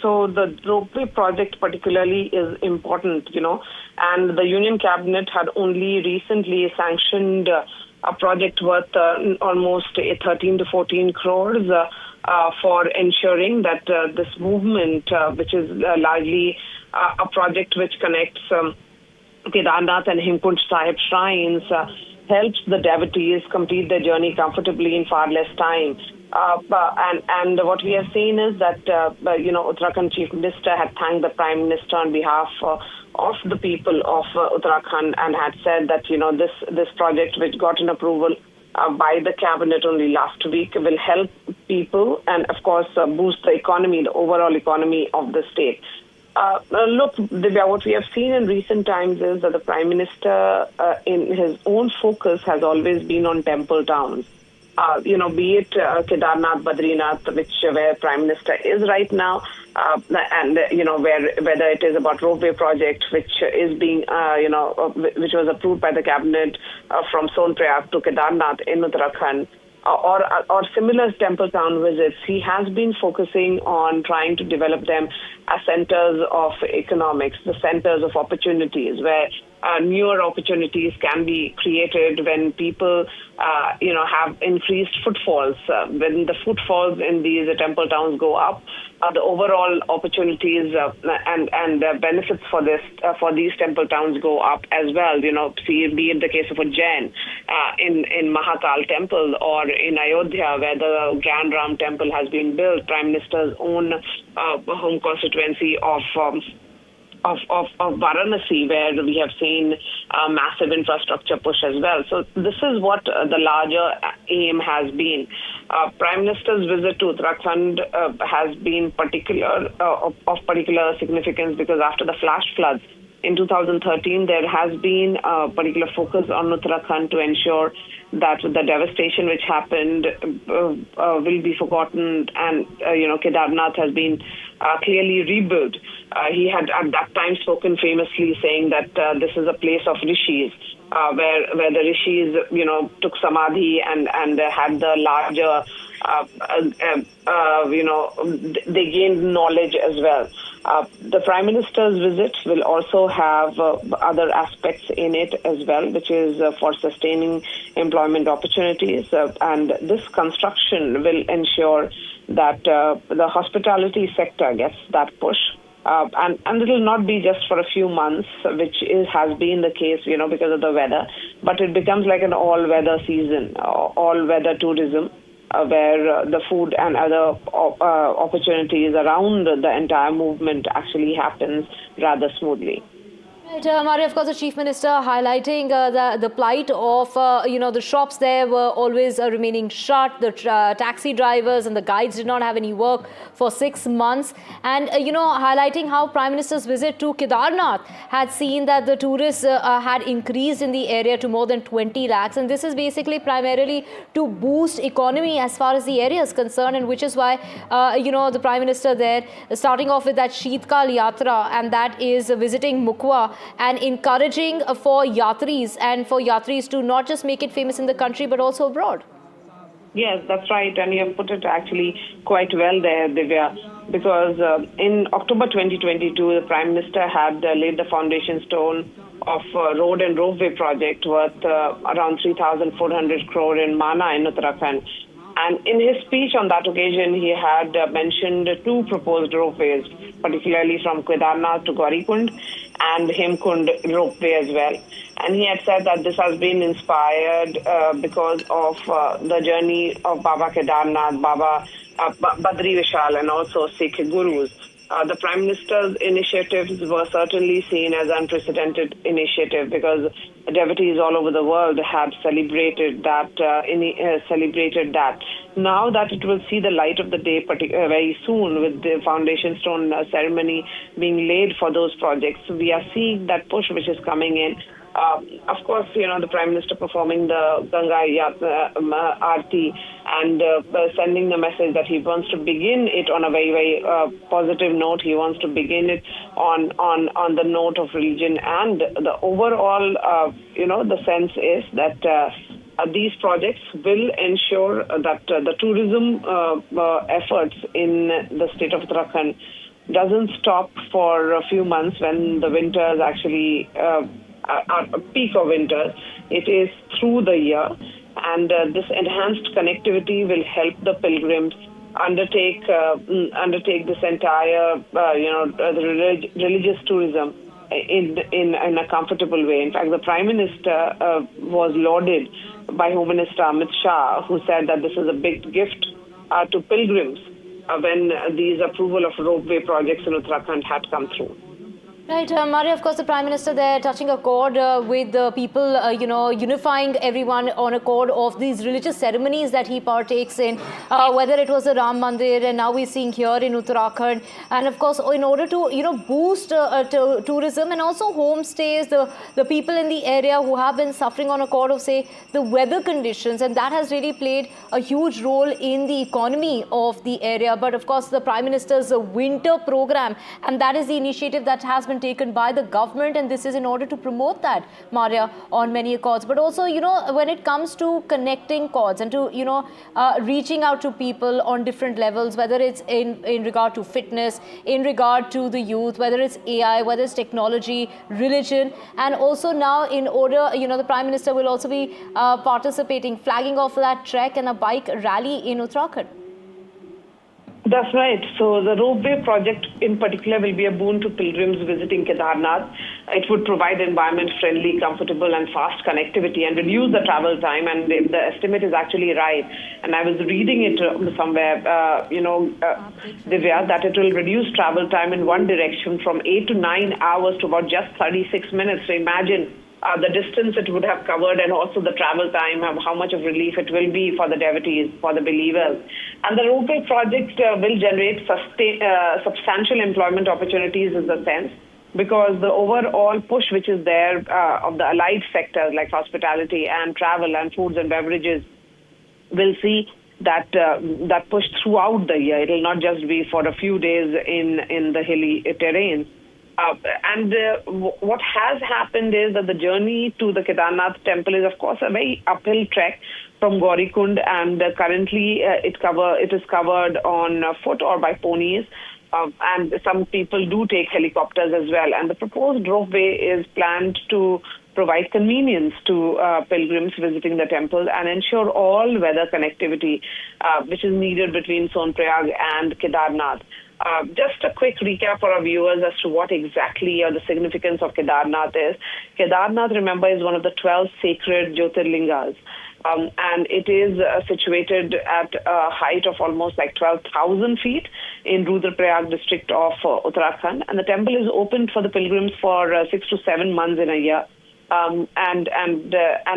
So the ropeway project particularly is important, and the Union Cabinet had only recently sanctioned a project worth almost 13 to 14 crores for ensuring that this movement, which is largely a project which connects Kedarnath and Hemkund Sahib shrines, helps the devotees complete their journey comfortably in far less time. And what we have seen is that, Uttarakhand Chief Minister had thanked the Prime Minister on behalf of the people of Uttarakhand and had said that, this project which got an approval by the cabinet only last week will help people and, of course, boost the economy, the overall economy of the state. Look, Divya, what we have seen in recent times is that the Prime Minister, in his own focus, has always been on temple towns. Be it Kedarnath, Badrinath, where Prime Minister is right now, and whether it is about ropeway project, which is being, which was approved by the cabinet from Sonprayag to Kedarnath in Uttarakhand, or similar temple town visits, he has been focusing on trying to develop them as centers of economics, the centers of opportunities, where newer opportunities can be created when people, have increased footfalls. When the footfalls in these temple towns go up, the overall opportunities and benefits for these temple towns go up as well. Be it the case of Ujjain in Mahakal Temple, or in Ayodhya, where the Gyan Ram Temple has been built, Prime Minister's own home constituency of Varanasi, where we have seen massive infrastructure push as well. So this is what the larger aim has been. Prime Minister's visit to Uttarakhand has been of particular significance because after the flash floods in 2013, there has been a particular focus on Uttarakhand to ensure that the devastation which happened will be forgotten, and Kedarnath has been clearly rebuilt. He had at that time spoken famously, saying that this is a place of rishis, where the rishis took samadhi and had the larger they gained knowledge as well. The Prime Minister's visit will also have other aspects in it as well, which is for sustaining employment opportunities. And this construction will ensure that the hospitality sector gets that push. And it will not be just for a few months, which has been the case, because of the weather, but it becomes like an all-weather season, all-weather tourism, where the food and other opportunities around the entire movement actually happens rather smoothly. Right, Maria, of course, the Chief Minister highlighting the plight of, the shops there were always remaining shut. The taxi drivers and the guides did not have any work for 6 months. And, highlighting how Prime Minister's visit to Kedarnath had seen that the tourists had increased in the area to more than 20 lakhs. And this is basically primarily to boost economy as far as the area is concerned. And which is why, the Prime Minister there, starting off with that Sheetkal Yatra, and that is visiting Mukhwa, and encouraging for yatris to not just make it famous in the country but also abroad. Yes, that's right, and you have put it actually quite well there, Divya, because in October 2022, the Prime Minister had laid the foundation stone of road and ropeway project worth around 3,400 crore in Mana in Uttarakhand. And in his speech on that occasion, he had mentioned two proposed ropeways, particularly from Kedarnath to Gaurikund and Hemkund ropeway as well. And he had said that this has been inspired because of the journey of Baba Kedarnath, Baba Badri Vishal, and also Sikh gurus. The Prime Minister's initiatives were certainly seen as unprecedented initiative because devotees all over the world had celebrated that. Now that it will see the light of the day very soon with the foundation stone ceremony being laid for those projects, we are seeing that push which is coming in. Of course, the Prime Minister performing the Ganga Aarti and sending the message that he wants to begin it on a very, very positive note. He wants to begin it on the note of religion, and the overall, the sense is that these projects will ensure that the tourism efforts in the state of Uttarakhand doesn't stop for a few months when the winters actually are a peak of winters. It is through the year, and this enhanced connectivity will help the pilgrims undertake this entire the religious tourism in a comfortable way. In fact, the Prime Minister was lauded by Home Minister Amit Shah, who said that this is a big gift to pilgrims when these approval of ropeway projects in Uttarakhand had come through. Right, Maria, of course, the Prime Minister there touching a chord with the people, unifying everyone on a chord of these religious ceremonies that he partakes in, whether it was the Ram Mandir and now we're seeing here in Uttarakhand. And of course, in order to, boost tourism and also homestays, the people in the area who have been suffering on a chord of, say, the weather conditions. And that has really played a huge role in the economy of the area. But of course, the Prime Minister's winter program, and that is the initiative that has been taken by the government, and this is in order to promote that, Maria, on many chords. But also, when it comes to connecting chords and to, reaching out to people on different levels, whether it's in regard to fitness, in regard to the youth, whether it's AI, whether it's technology, religion, and also now in order, the Prime Minister will also be participating, flagging off that trek and a bike rally in Uttarakhand. That's right. So the ropeway project in particular will be a boon to pilgrims visiting Kedarnath. It would provide environment-friendly, comfortable and fast connectivity and reduce the travel time. And the estimate is actually right. And I was reading it somewhere, Divya, that it will reduce travel time in one direction from 8 to 9 hours to about just 36 minutes. So imagine the distance it would have covered and also the travel time, how much of relief it will be for the devotees, for the believers. And the ropeway project will generate substantial employment opportunities in the sense, because the overall push which is there of the allied sectors like hospitality and travel and foods and beverages will see that push throughout the year. It will not just be for a few days in the hilly terrain. What has happened is that the journey to the Kedarnath temple is, of course, a very uphill trek from Gaurikund, and currently it is covered on foot or by ponies, and some people do take helicopters as well. And the proposed ropeway is planned to provide convenience to pilgrims visiting the temple and ensure all-weather connectivity, which is needed between Sonprayag and Kedarnath. Just a quick recap for our viewers as to what exactly the significance of Kedarnath is. Kedarnath, remember, is one of the 12 sacred Jyotirlingas. And it is situated at a height of almost like 12,000 feet in Rudraprayag district of Uttarakhand. And the temple is open for the pilgrims for 6 to 7 months in a year. And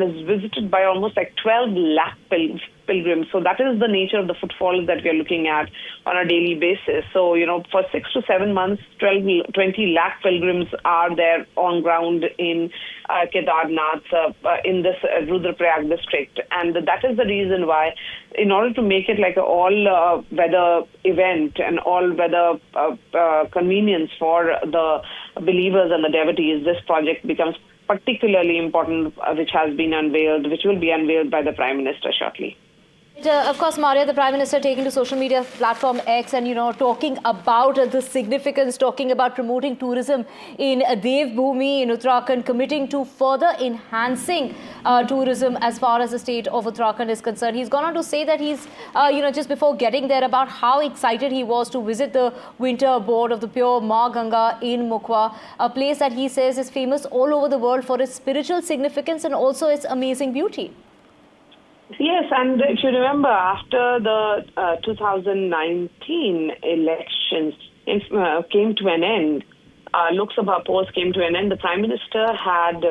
is visited by almost like 12 lakh pilgrims. So that is the nature of the footfalls that we are looking at on a daily basis. So, for 6 to 7 months, 20 lakh pilgrims are there on ground in Kedarnath, in this Rudraprayag district. And that is the reason why, in order to make it like an all-weather event and all-weather convenience for the believers and the devotees, this project becomes particularly important, which will be unveiled by the Prime Minister shortly. Of course, Maria, the Prime Minister taking to social media platform X and, talking about the significance, talking about promoting tourism in Devbhoomi in Uttarakhand, committing to further enhancing tourism as far as the state of Uttarakhand is concerned. He's gone on to say that he's, just before getting there, about how excited he was to visit the winter abode of the pure Ma Ganga in Mukhwa, a place that he says is famous all over the world for its spiritual significance and also its amazing beauty. Yes, and if you remember, after the 2019 elections came to an end, Lok Sabha polls came to an end, the Prime Minister had,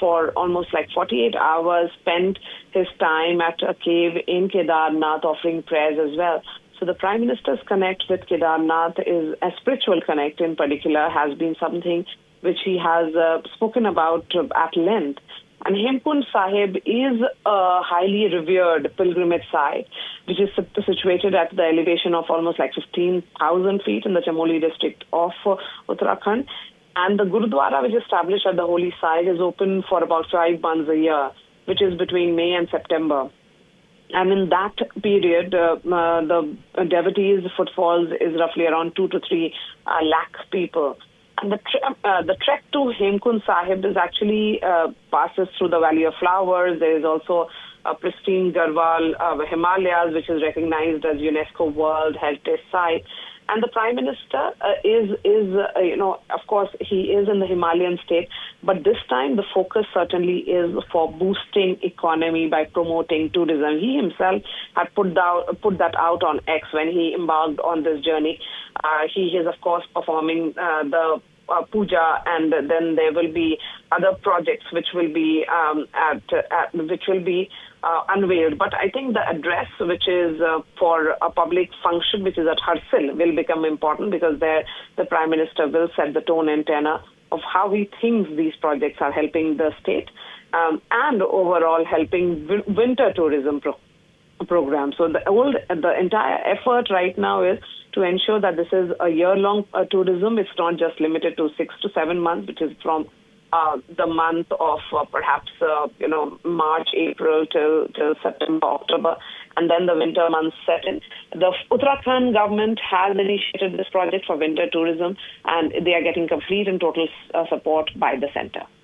for almost like 48 hours spent his time at a cave in Kedarnath offering prayers as well. So the Prime Minister's connect with Kedarnath is a spiritual connect in particular, has been something which he has spoken about at length. And Hemkund Sahib is a highly revered pilgrimage site, which is situated at the elevation of almost like 15,000 feet in the Chamoli district of Uttarakhand. And the Gurudwara, which is established at the holy site, is open for about 5 months a year, which is between May and September. And in that period, the devotees' footfalls is roughly around 2 to 3 lakh people. And the trek to Hemkund Sahib is actually passes through the Valley of Flowers. There is also a pristine Garhwal Himalayas, which is recognized as UNESCO World Heritage Site. And the Prime Minister of course, he is in the Himalayan state, but this time the focus certainly is for boosting economy by promoting tourism. He himself had put that out on X when he embarked on this journey. He is, of course, performing the Pooja, and then there will be other projects which will be unveiled. But I think the address, which is for a public function, which is at Harsil, will become important, because there the Prime Minister will set the tone and tenor of how he thinks these projects are helping the state and overall helping winter tourism program. So the entire effort right now is to ensure that this is a year-long tourism. It's not just limited to 6 to 7 months, which is from the month of perhaps March, April till September, October, and then the winter months set in. The Uttarakhand government has initiated this project for winter tourism, and they are getting complete and total support by the centre.